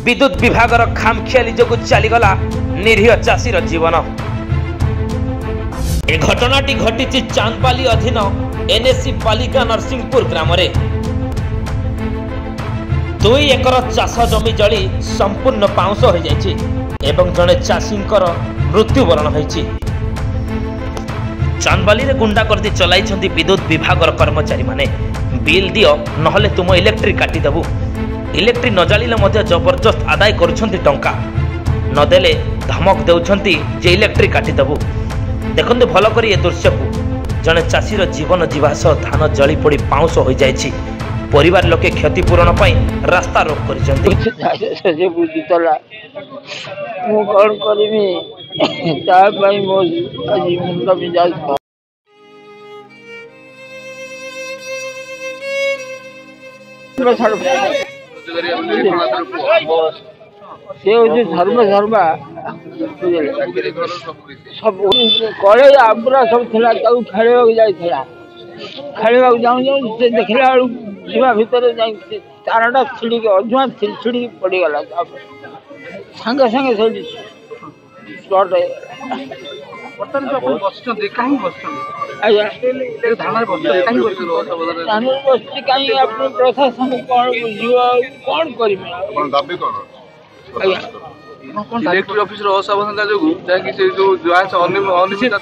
विद्युत विभागर खामखियाली जोगु चलीगला निरीह चाषीर जीवन। ए घटनाटी घटी चांदपाली अधीन एनएसी पालिका नरसिंहपुर ग्राम रे 2 एकर चाष जमी जली संपूर्ण पाउंस हो जाइछि एवं जड़े चाषींकर मृत्युवरण होइछि। चांदबाली रे गुंडागर्दी चलाइछन्ति विद्युत विभागर कर्मचारी माने। बिल दियो नहले तुम इलेक्ट्रिक काटी देबु। इलेक्ट्रिक न जालिले मध्य जबरदस्त आदाय करुछन्ति टंका, नदेले धमक देउछन्ति जे इलेक्ट्रिक काटी देबु। देखंतु भल करी ए दृश्य को। जने चाषीर जीवन जीवास धान जली पड़ी पाउंस हो जाइछि। परिवार लोके क्षतिपूरण पाई रास्ता रोक करिसन्ति। से बुझितला मु कोन करिमी ता भाई मो आज मुंडा मिजाज से धर्म धर्मा सब कड़े आबरा सब थिला ताऊ खेलवा जाइथिला। खेलवा जाऊ से देखला जीवा भीतर जाई तारटा छिड़ी के अजुआ छिड़ी पड़ी गला संगे संगे से स्पॉट बर्तन जो अपन बसचंदी काहे बसचंदी आया ए थाना रे बसचंदी काहे बसचंदी थाना रे बसची काहे अपन प्रशासन कोन बुझियो कोन करिमे अपन दाबी कोन आया इलेक्ट्रिक ऑफिस रो असावधानता जोगु जाकी से जो जांच अनिश्चित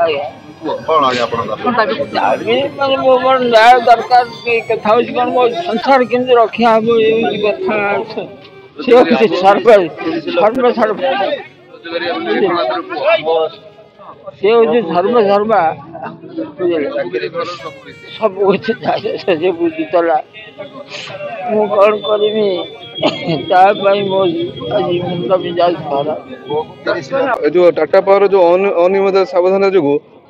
आया कोन आगे अपन दाबी माने मोर न्याय दरकार के कथा होई कोन मो संसार केंद्र रखिया हो ए कथा से किछ सर्व से धर्म धर्मा सब से बुझितला मु कोन करिमी ता भाई मो आज मुंडा मिजाज खराब। जो टाटा पावर जो अनियमित सावधान जो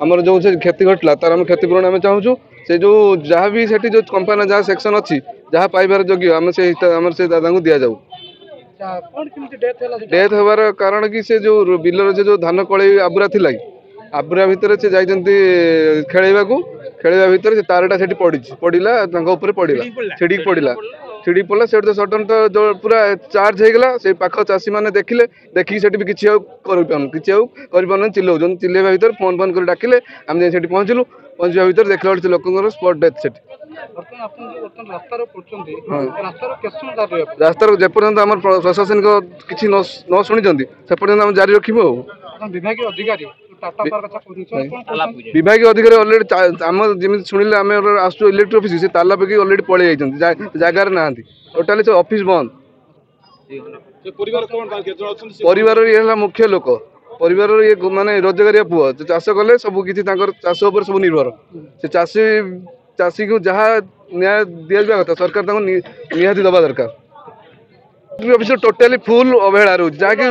आमर जो क्षति घटला तार आम क्षतिपूरण आम चाहूँ से जो जहाँ भी से जो कंपनी जहाँ सेक्शन अच्छी जहाँ पाइबार योग्य आम से दादा को दि जाऊ। डेथ होबार कारण कि से जो बिलर से जो धान कड़े आबुरा थिला आबुरा भितर से जाइछन्ति खेलैबा भितर से तारटा सेठी पड़िला पड़िला छिड़ी पड़िला छिड़ी पड़ला से सडन तो जो पूरा चार्ज हो गला से पाख चाषी मैंने देखिले देखिक से किसी कर चिल्लाऊन चिल्लेबा भर फोन फोन कर डाकिले आम जाए पहुँचलु पहुँचा भर देखला लोक स्पॉट डेथ से रास्तार जेपर्यंत आम प्रशासन को किसी न शुणी से पर्यंत आम जारी रखिबु। विभाग अधिकारी ऑलरेडी आम जमी शुणिले आम आसु इलेक्ट्रिक ऑफिस से ताला पकड़ ऑलरेडी पलि जाइछन्ति जगार ना टोटाली से ऑफिस बंद। परिवार ये मुख्य लोक परिवार ये माने रोजगारिया पुआ चाष कले सब किसी चाष उपर सब निर्भर से चाषी को जहाँ न्याय दि जावा कथा सरकार निहाती दबा दरकार। ऑफिस टोटाली फुल अवहेला रोज जहाँकि